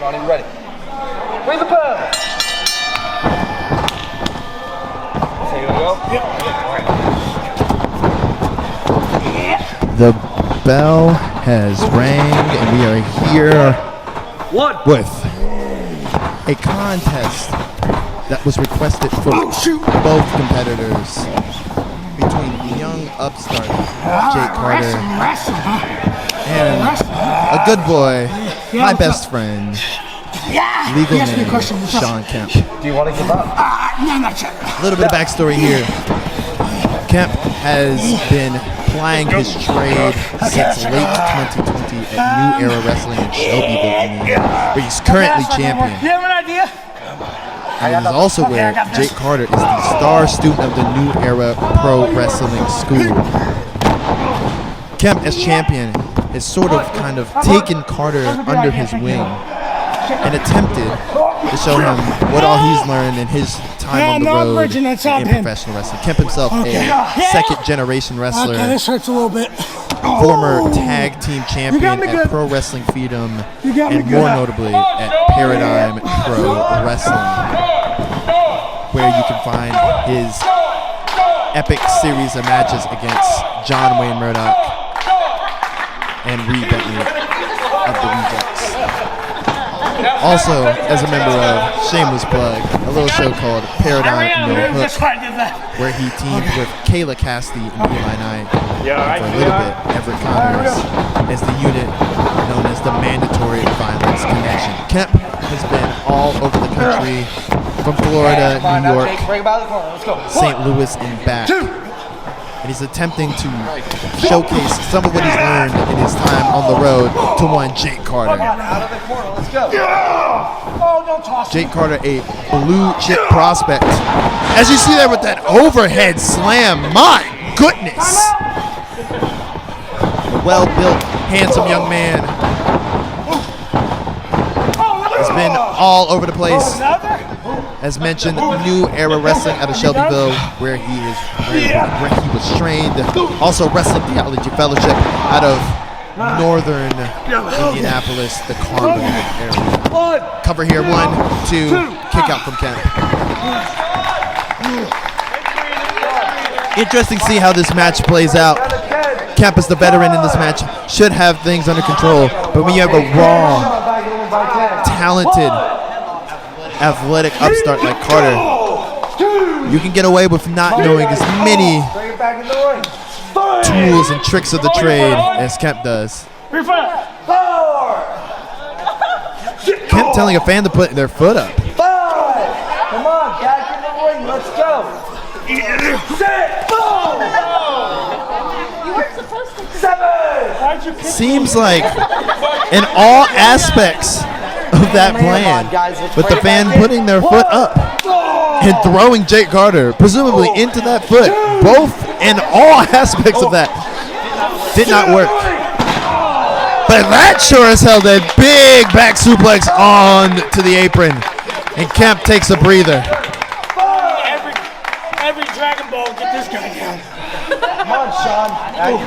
Shawn, are you ready? Bring the pub. So here we go? Yep. The bell has rang, and we are here with a contest that was requested for both competitors between the young upstart Jake Carter and a good boy, my best friend, legal name Shawn Kemp. Do you want to give up? No, not yet. A little bit of backstory here. Kemp has been plying his trade since late 2020 at New Era Wrestling in Shelbyville, Indiana, where he's currently champion. You have an idea? And it is also where Jake Carter is the star student of the New Era Pro Wrestling School. Kemp, as champion, has sort of kind of taken Carter under his wing and attempted to show him what all he's learned in his time on the road in professional wrestling. Kemp himself, a second-generation wrestler, This hurts a little bit. former tag team champion at Pro Wrestling Freedom, and more notably at Paradigm Pro Wrestling, where you can find his epic series of matches against John Wayne Murdoch and Reed Bentley of the Rejects. Also, as a member of, shameless plug, a little show called Paradigm No Hook, where he teamed with Kayla Cassidy and Eli Knight, and for a little bit, Everett Connors, as the unit known as the Mandatory Violence Connection. Kemp has been all over the country, from Florida, New York, St. Louis, and back. And he's attempting to showcase some of what he's learned in his time on the road to one Jake Carter. Jake Carter, a blue chip prospect. As you see there with that overhead slam, my goodness. A well-built, handsome young man has been all over the place. As mentioned, New Era Wrestling out of Shelbyville, where he was trained. Also Wrestling Theology Fellowship out of northern Indianapolis, the Carmel area. Cover here, 1, 2, kick out from Kemp. Interesting to see how this match plays out. Kemp is the veteran in this match, should have things under control, but when you have a raw, talented, athletic upstart like Carter, you can get away with not knowing as many tools and tricks of the trade as Kemp does. Kemp telling a fan to put their foot up. 5. Come on, back in the ring. Let's go. 6. You weren't supposed to. 7. Seems like in all aspects of that plan, with the fan putting their foot up and throwing Jake Carter presumably into that foot, both in all aspects of that did not work. But that sure as hell did. Big back suplex on to the apron, and Kemp takes a breather. Every Dragon Ball, get this guy down. Come on, Shawn.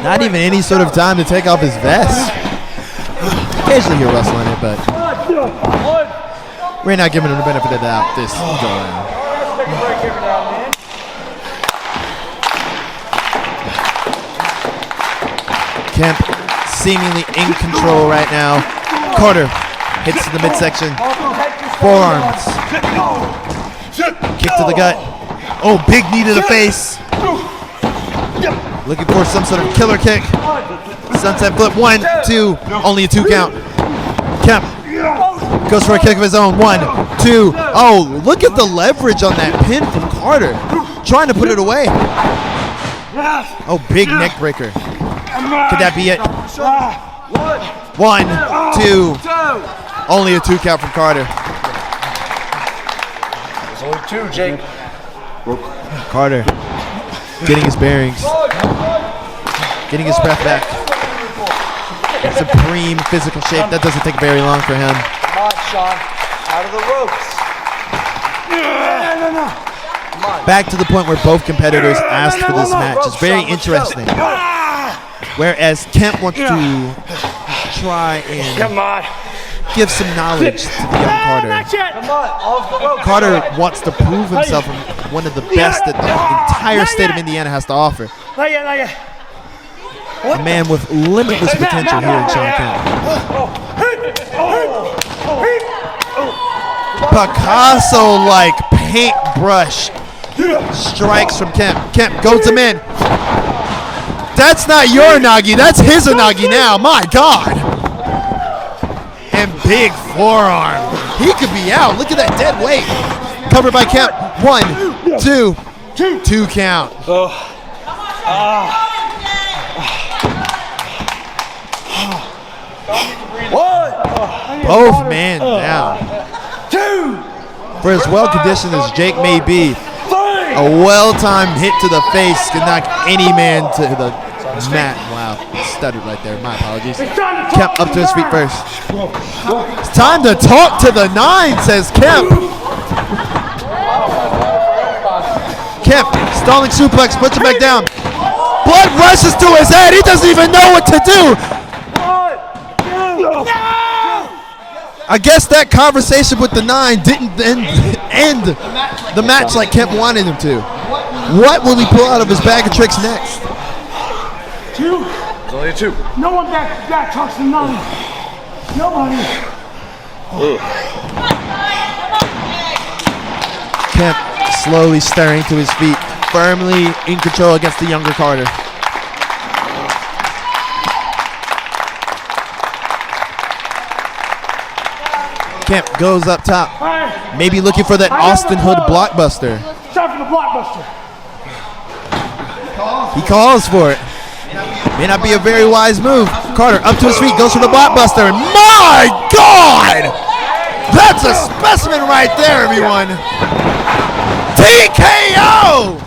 Not even any sort of time to take off his vest. Occasionally he'll wrestle in it, but we're not giving him the benefit of the doubt this time. Kemp seemingly in control right now. Carter hits to the midsection. Forearms. Kick to the gut. Oh, big knee to the face. Looking for some sort of killer kick. Sunset flip. 1, 2. Only a 2 count. Kemp goes for a kick of his own. 1, 2. Oh, look at the leverage on that pin from Carter. Trying to put it away. Oh, big neck breaker. Could that be it? 1, 2. Only a 2 count from Carter. There's only 2, Jake. Carter getting his bearings. Getting his breath back. Supreme physical shape. That doesn't take very long for him. Come on, Shawn. Out of the ropes. No. Back to the point where both competitors asked for this match. It's very interesting. Whereas Kemp wants to try and give some knowledge to the young Carter. Come on, off the rope. Carter wants to prove himself one of the best that the entire state of Indiana has to offer. Not yet. A man with limitless potential here in Shawn Kemp. Picasso-like paintbrush strikes from Kemp. Kemp goes him in. That's not your Nagi, that's his Nagi now, my God. And big forearm. He could be out, look at that dead weight. Covered by Kemp, 1, 2, 2 count. Both men down. For as well conditioned as Jake may be, a well-timed hit to the face can knock any man to the mat. Wow, stuttered right there. My apologies. Kemp up to his feet first. It's time to talk to the 9, says Kemp. Kemp, stalling suplex, puts him back down. Blood rushes to his head. He doesn't even know what to do. I guess that conversation with the 9 didn't end the match like Kemp wanted him to. What will he pull out of his bag of tricks next? 2. There's only a 2. No one back talks to 9. Nobody. Kemp slowly stirring to his feet, firmly in control against the younger Carter. Kemp goes up top, maybe looking for that Austin Hood blockbuster. Time for the blockbuster. He calls for it. May not be a very wise move. Carter up to his feet, goes for the blockbuster, and my God! That's a specimen right there, everyone. TKO!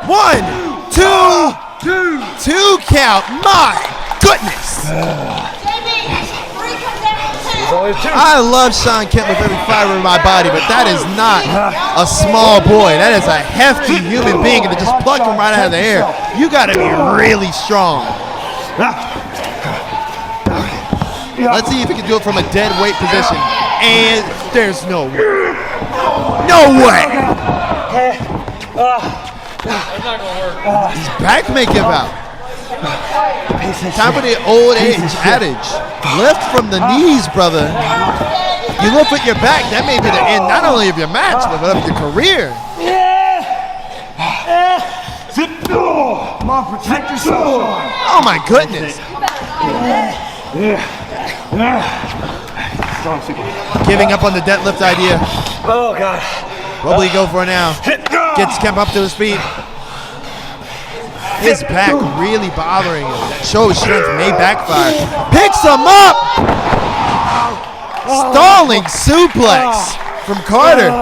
1, 2 count. My goodness! I love Shawn Kemp with every fiber in my body, but that is not a small boy. That is a hefty human being, and to just pluck him right out of the air, you got to be really strong. Let's see if he can do it from a dead weight position. And there's no way. No way! His back may give out. Time for the old age adage. Lift from the knees, brother. You lift with your back, that may be the end not only of your match, but of your career. Come on, protect yourself. Oh my goodness. Giving up on the deadlift idea. Oh, God. What will he go for now? Gets Kemp up to his feet. His back really bothering him. That show strength may backfire. Picks him up! Stalling suplex from Carter.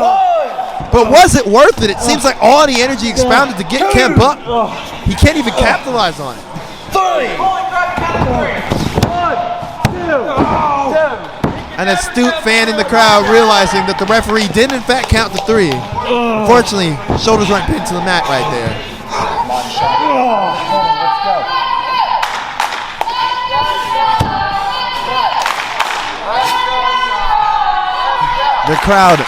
But was it worth it? It seems like all the energy expounded to get Kemp up. He can't even capitalize on it. 3. An astute fan in the crowd realizing that the referee did in fact count to 3. Unfortunately, shoulders weren't pinned to the mat right there. The crowd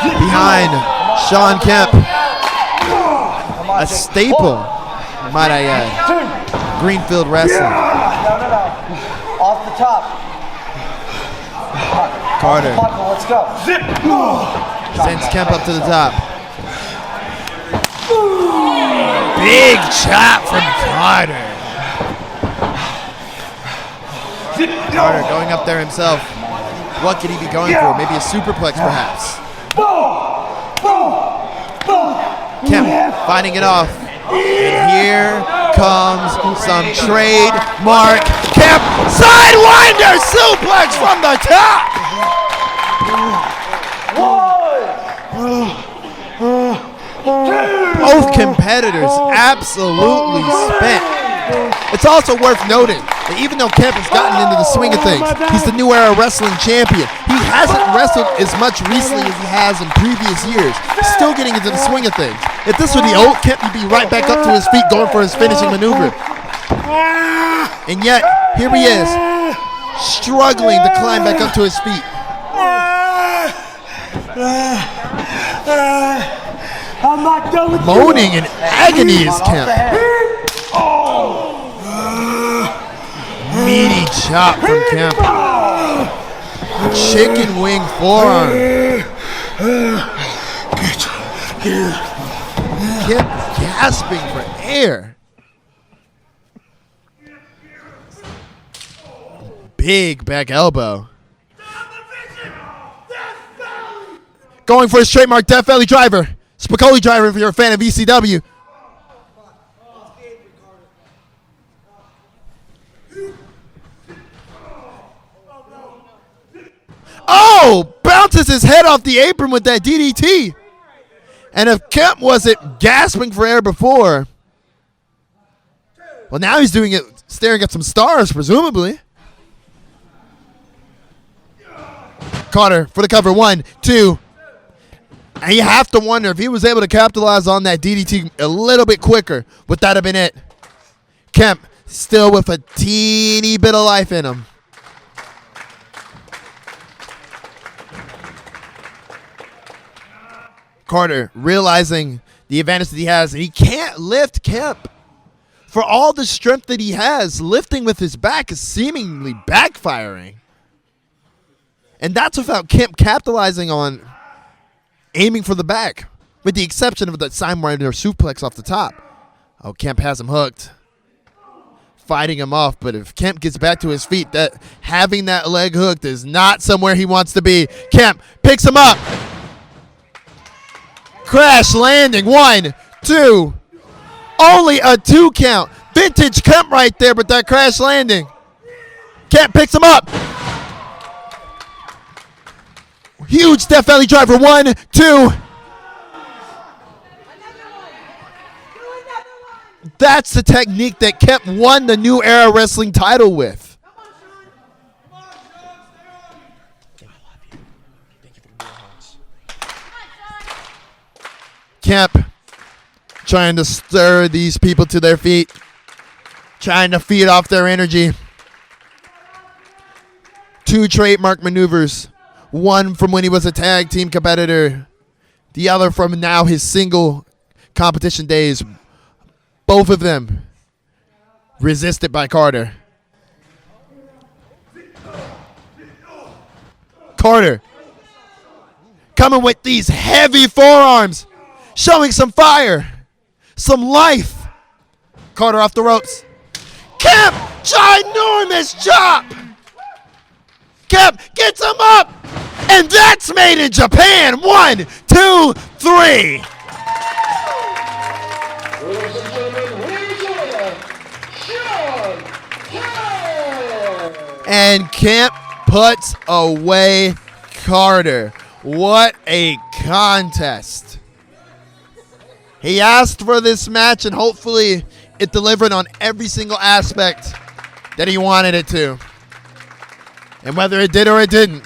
behind Shawn Kemp, a staple, might I add, Greenfield Wrestling. No. Off the top. Carter Let's go. sends Kemp up to the top. Big chop from Carter. Carter going up there himself. What could he be going for? Maybe a superplex, perhaps. Kemp fighting it off. And here comes some trademark Kemp sidewinder suplex from the top. 1. Both competitors absolutely spent. It's also worth noting that even though Kemp has gotten into the swing of things, he's the New Era Wrestling champion. He hasn't wrestled as much recently as he has in previous years. Still getting into the swing of things. If this were the old Kemp, he'd be right back up to his feet going for his finishing maneuver. And yet, here he is, struggling to climb back up to his feet. I'm not done with Moaning in agony is Kemp. Meaty chop from Kemp. Chicken wing forearm. Kemp gasping for air. Big back elbow. Going for his trademark Death Valley driver. Spicoli driver if you're a fan of ECW. Oh! Bounces his head off the apron with that DDT. And if Kemp wasn't gasping for air before, well, now he's doing it staring at some stars, presumably. Carter for the cover. 1, 2. And you have to wonder if he was able to capitalize on that DDT a little bit quicker, would that have been it? Kemp still with a teeny bit of life in him. Carter realizing the advantage that he has, and he can't lift Kemp. For all the strength that he has, lifting with his back is seemingly backfiring. And that's without Kemp capitalizing on aiming for the back, with the exception of that Simon or suplex off the top. Oh, Kemp has him hooked. Fighting him off, but if Kemp gets back to his feet, that having that leg hooked is not somewhere he wants to be. Kemp picks him up. Crash landing. 1, 2. Only a 2 count. Vintage Kemp right there with that crash landing. Kemp picks him up. Huge Death Valley driver. 1, 2. That's the technique that Kemp won the New Era Wrestling title with. Kemp trying to stir these people to their feet, trying to feed off their energy. 2 trademark maneuvers. One from when he was a tag team competitor. The other from now his single competition days. Both of them resisted by Carter. Carter coming with these heavy forearms, showing some fire, some life. Carter off the ropes. Kemp, ginormous chop. Kemp gets him up, and that's made in Japan. 1, 2, 3. And Kemp puts away Carter. What a contest. He asked for this match, and hopefully it delivered on every single aspect that he wanted it to. And whether it did or it didn't,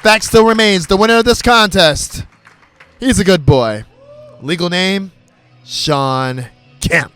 fact still remains, the winner of this contest, he's a good boy. Legal name, Shawn Kemp.